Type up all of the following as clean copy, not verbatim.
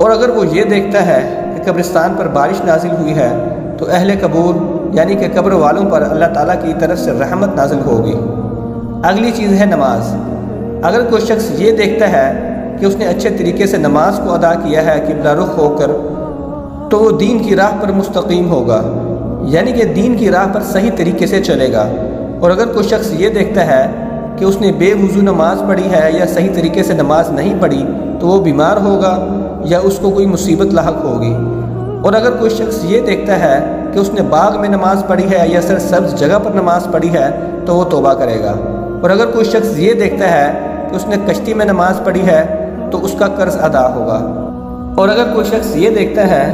اور اگر وہ یہ دیکھتا ہے کہ قبرستان پر بارش نازل ہوئی ہے تو اہل قبور یعنی کہ قبر والوں پر اللہ تعالیٰ کی طرف سے رحمت نازل ہوگی۔ اگلی چیز ہے نماز۔ اگر کوئی شخص یہ دیکھتا ہے کہ اس نے اچھے طریقے سے نماز کو ادا کیا ہے قبلہ رخ ہو کر، تو وہ دین کی راہ پر مستقیم ہوگا، یعنی کہ دین کی راہ پر صحیح طریقے سے چلے گا۔ اور اگر کوئی شخص یہ دیکھتا ہے کہ اس نے بے وضو نماز پڑھی ہے یا صحیح طریقے سے نماز نہیں پڑھی تو وہ بیمار ہوگا یا اس کو کوئی مصیبت لاحق ہوگی۔ اور اگر کوئی شخص یہ دیکھتا ہے کہ اس نے باغ میں نماز پڑھی ہے یا سرسبز جگہ پر نماز پڑھی ہے تو وہ توبہ کرے گا۔ اور اگر کوئی شخص یہ دیکھتا ہے کہ اس نے کشتی میں نماز پڑھی ہے تو اس کا قرض ادا ہوگا۔ اور اگر کوئی شخص یہ دیکھتا ہے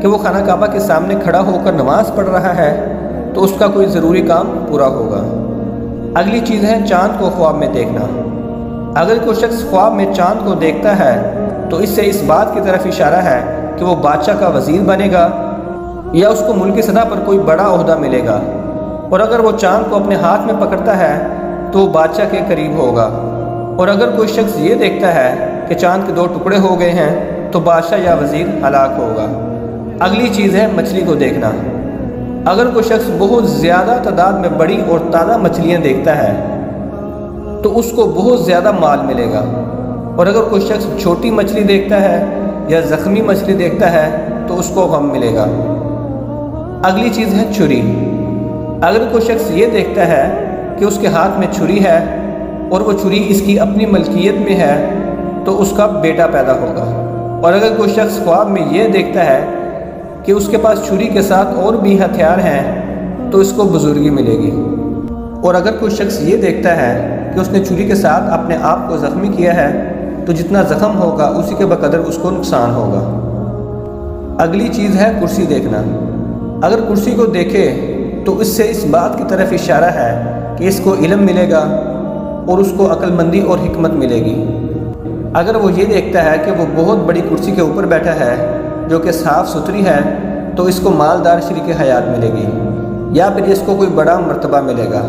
کہ وہ خانہ کعبہ کے سامنے کھڑا ہو کر نماز پڑھ رہا ہے تو اس کا کوئی ضروری کام پورا ہوگا۔ اگلی چیز ہے چاند کو خواب میں دیکھنا۔ اگر کوئی شخص خواب میں چاند کو دیکھتا ہے تو اس سے اس بات کی طرف اشارہ ہے کہ وہ بادشاہ کا وزیر بنے گا یا اس کو ملکی سطح پر کوئی بڑا عہدہ ملے گا۔ اور اگر وہ چاند کو اپنے ہاتھ میں پکڑتا ہے تو وہ بادشاہ کے قریب ہوگا۔ اور اگر کوئی شخص یہ دیکھتا ہے کہ چاند کے 2 ٹکڑے ہو گئے ہیں تو بادشاہ یا وزیر ہلاک ہوگا۔ اگلی چیز ہے مچھلی کو دیکھنا۔ اگر کوئی شخص بہت زیادہ تعداد میں بڑی اور تازہ مچھلیاں دیکھتا ہے تو اس کو بہت زیادہ مال ملے گا۔ اور اگر کوئی شخص چھوٹی مچھلی دیکھتا ہے یا زخمی مچھلی دیکھتا ہے تو اس کو غم ملے گا۔ اگلی چیز ہے چھری۔ اگر کوئی شخص یہ دیکھتا ہے کہ اس کے ہاتھ میں چھری ہے اور وہ چھری اس کی اپنی ملکیت میں ہے تو اس کا بیٹا پیدا ہوگا۔ اور اگر کوئی شخص خواب میں یہ دیکھتا ہے کہ اس کے پاس چھری کے ساتھ اور بھی ہتھیار ہیں تو اس کو بزرگی ملے گی۔ اور اگر کوئی شخص یہ دیکھتا ہے کہ اس نے چھری کے ساتھ اپنے آپ کو زخمی کیا ہے تو جتنا زخم ہوگا اسی کے بقدر اس کو نقصان ہوگا۔ اگلی چیز ہے کرسی دیکھنا۔ اگر کرسی کو دیکھے تو اس سے اس بات کی طرف اشارہ ہے کہ اس کو علم ملے گا اور اس کو عقل مندی اور حکمت ملے گی۔ اگر وہ یہ دیکھتا ہے کہ وہ بہت بڑی کرسی کے اوپر بیٹھا ہے جو کہ صاف ستھری ہے تو اس کو مالدار شریک حیات ملے گی یا پھر اس کو کوئی بڑا مرتبہ ملے گا۔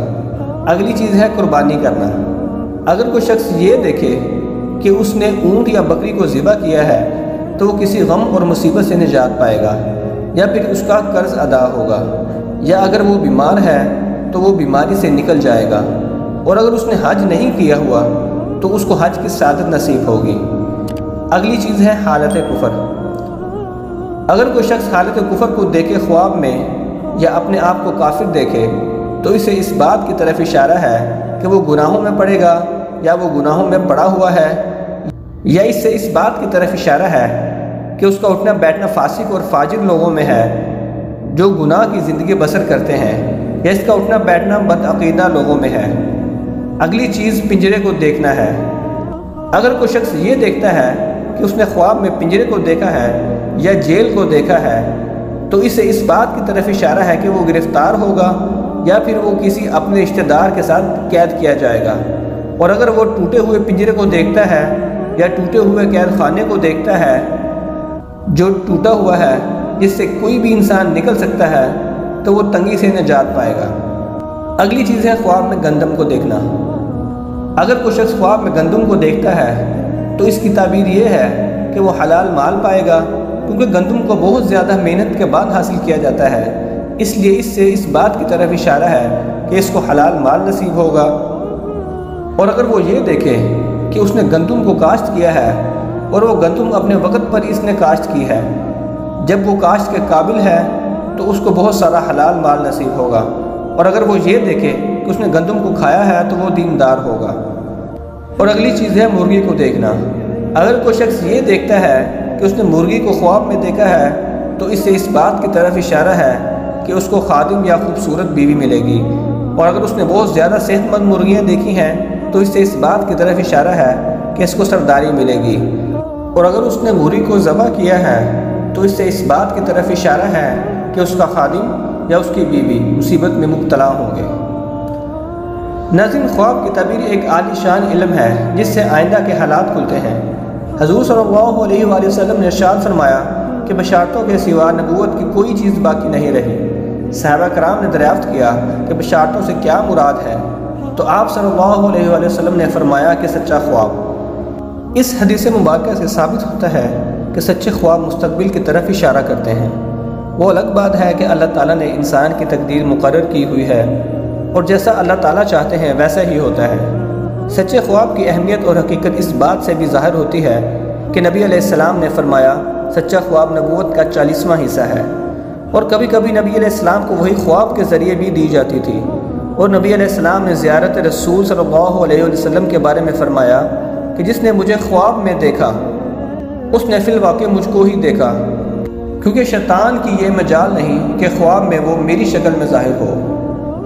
اگلی چیز ہے قربانی کرنا۔ اگر کوئی شخص یہ دیکھے کہ اس نے اونٹ یا بکری کو ذبح کیا ہے تو وہ کسی غم اور مصیبت سے نجات پائے گا یا پھر اس کا قرض ادا ہوگا، یا اگر وہ بیمار ہے تو وہ بیماری سے نکل جائے گا۔ اور اگر اس نے حج نہیں کیا ہوا تو اس کو حج کی سعادت نصیب ہوگی۔ اگلی چیز ہے حالت کفر۔ اگر کوئی شخص حالت کفر کو دیکھے خواب میں یا اپنے آپ کو کافر دیکھے تو اسے اس بات کی طرف اشارہ ہے کہ وہ گناہوں میں پڑے گا یا وہ گناہوں میں پڑا ہوا ہے، یا اس سے اس بات کی طرف اشارہ ہے کہ اس کا اٹھنا بیٹھنا فاسق اور فاجر لوگوں میں ہے جو گناہ کی زندگی بسر کرتے ہیں، یا اس کا اٹھنا بیٹھنا بدعقیدہ لوگوں میں ہے۔ اگلی چیز پنجرے کو دیکھنا ہے۔ اگر کوئی شخص یہ دیکھتا ہے کہ اس نے خواب میں پنجرے کو دیکھا ہے یا جیل کو دیکھا ہے تو اسے اس بات کی طرف اشارہ ہے کہ وہ گرفتار ہوگا یا پھر وہ کسی اپنے رشتہ دار کے ساتھ قید کیا جائے گا۔ اور اگر وہ ٹوٹے ہوئے پنجرے کو دیکھتا ہے یا ٹوٹے ہوئے قید خانے کو دیکھتا ہے جو ٹوٹا ہوا ہے جس سے کوئی بھی انسان نکل سکتا ہے تو وہ تنگی سے نجات پائے گا۔ اگلی چیز ہے خواب میں گندم کو دیکھنا۔ اگر کوئی شخص خواب میں گندم کو دیکھتا ہے تو اس کی تعبیر یہ ہے کہ وہ حلال مال پائے گا، کیونکہ گندم کو بہت زیادہ محنت کے بعد حاصل کیا جاتا ہے، اس لیے اس سے اس بات کی طرف اشارہ ہے کہ اس کو حلال مال نصیب ہوگا۔ اور اگر وہ یہ دیکھے کہ اس نے گندم کو کاشت کیا ہے اور وہ گندم اپنے وقت پر اس نے کاشت کی ہے، جب وہ کاشت کے قابل ہے تو اس کو بہت سارا حلال مال نصیب ہوگا۔ اور اگر وہ یہ دیکھے کہ اس نے گندم کو کھایا ہے تو وہ دیندار ہوگا۔ اور اگلی چیز ہے مرغی کو دیکھنا۔ اگر کوئی شخص یہ دیکھتا ہے کہ اس نے مرغی کو خواب میں دیکھا ہے تو اس سے اس بات کی طرف اشارہ ہے کہ اس کو خادم یا خوبصورت بیوی ملے گی۔ اور اگر اس نے بہت زیادہ صحت مند مرغیاں دیکھی ہیں تو اس سے اس بات کی طرف اشارہ ہے کہ اس کو سرداری ملے گی۔ اور اگر اس نے مرغی کو ذبح کیا ہے تو اس سے اس بات کی طرف اشارہ ہے کہ اس کا خادم یا اس کی بیوی مصیبت میں مبتلا ہوں گے۔ ناظرین، خواب کی تعبیر ایک عالی شان علم ہے جس سے آئندہ کے حالات کھلتے ہیں۔ حضور صلی اللہ علیہ وآلہ وسلم نے ارشاد فرمایا کہ بشارتوں کے سوا نبوت کی کوئی چیز باقی نہیں رہی۔ صحابہ کرام نے دریافت کیا کہ بشارتوں سے کیا مراد ہے، تو آپ صلی اللہ علیہ وآلہ وسلم نے فرمایا کہ سچا خواب۔ اس حدیث مبارکہ سے ثابت ہوتا ہے کہ سچے خواب مستقبل کی طرف اشارہ کرتے ہیں۔ وہ الگ بات ہے کہ اللہ تعالیٰ نے انسان کی تقدیر مقرر کی ہوئی ہے اور جیسا اللہ تعالیٰ چاہتے ہیں ویسا ہی ہوتا ہے۔ سچے خواب کی اہمیت اور حقیقت اس بات سے بھی ظاہر ہوتی ہے کہ نبی علیہ السلام نے فرمایا سچا خواب نبوت کا 40واں حصہ ہے، اور کبھی کبھی نبی علیہ السلام کو وہی خواب کے ذریعے بھی دی جاتی تھی۔ اور نبی علیہ السلام نے زیارت رسول صلی اللہ علیہ وسلم کے بارے میں فرمایا کہ جس نے مجھے خواب میں دیکھا اس نے فی الواقع مجھ کو ہی دیکھا، کیونکہ شیطان کی یہ مجال نہیں کہ خواب میں وہ میری شکل میں ظاہر ہو۔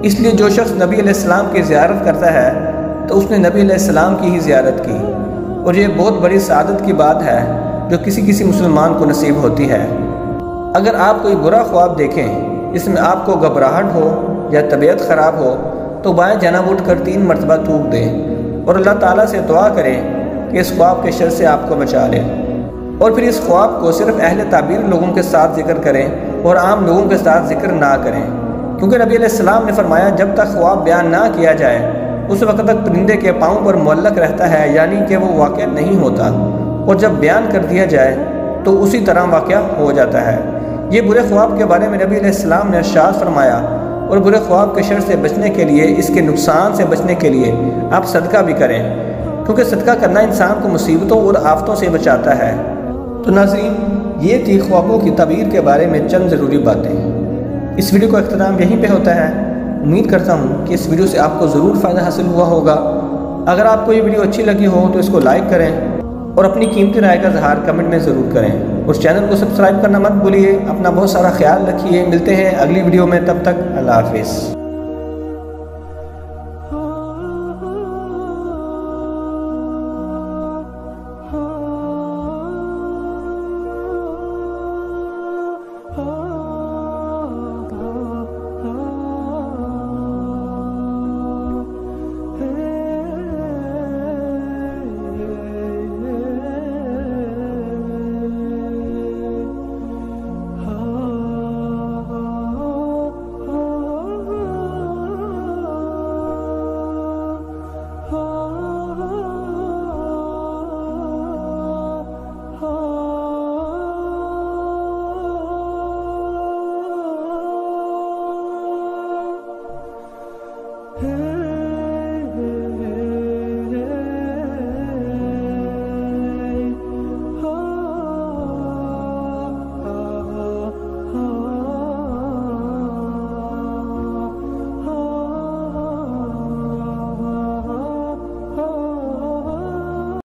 اس لیے جو شخص نبی علیہ السلام کی زیارت کرتا ہے تو اس نے نبی علیہ السلام کی ہی زیارت کی، اور یہ بہت بڑی سعادت کی بات ہے جو کسی مسلمان کو نصیب ہوتی ہے۔ اگر آپ کوئی برا خواب دیکھیں جس میں آپ کو گھبراہٹ ہو یا طبیعت خراب ہو تو بائیں جانب اٹھ کر 3 مرتبہ تھوک دیں اور اللہ تعالیٰ سے دعا کریں کہ اس خواب کے شر سے آپ کو بچا لے، اور پھر اس خواب کو صرف اہل تعبیر لوگوں کے ساتھ ذکر کریں اور عام لوگوں کے ساتھ ذکر نہ کریں، کیونکہ نبی علیہ السلام نے فرمایا جب تک خواب بیان نہ کیا جائے اس وقت تک پرندے کے پاؤں پر معلق رہتا ہے، یعنی کہ وہ واقع نہیں ہوتا، اور جب بیان کر دیا جائے تو اسی طرح واقع ہو جاتا ہے۔ یہ برے خواب کے بارے میں نبی علیہ السلام نے ارشاد فرمایا، اور برے خواب کے شر سے بچنے کے لیے، اس کے نقصان سے بچنے کے لیے آپ صدقہ بھی کریں، کیونکہ صدقہ کرنا انسان کو مصیبتوں اور آفتوں سے بچاتا ہے۔ تو ناظرین، یہ تھی خوابوں کی تعبیر کے بارے میں چند ضروری باتیں۔ اس ویڈیو کا اختتام یہیں پہ ہوتا ہے۔ امید کرتا ہوں کہ اس ویڈیو سے آپ کو ضرور فائدہ حاصل ہوا ہوگا۔ اگر آپ کو یہ ویڈیو اچھی لگی ہو تو اس کو لائک کریں اور اپنی قیمتی رائے کا اظہار کمنٹ میں ضرور کریں، اور چینل کو سبسکرائب کرنا مت بھولیے۔ اپنا بہت سارا خیال رکھیے، ملتے ہیں اگلی ویڈیو میں، تب تک اللہ حافظ۔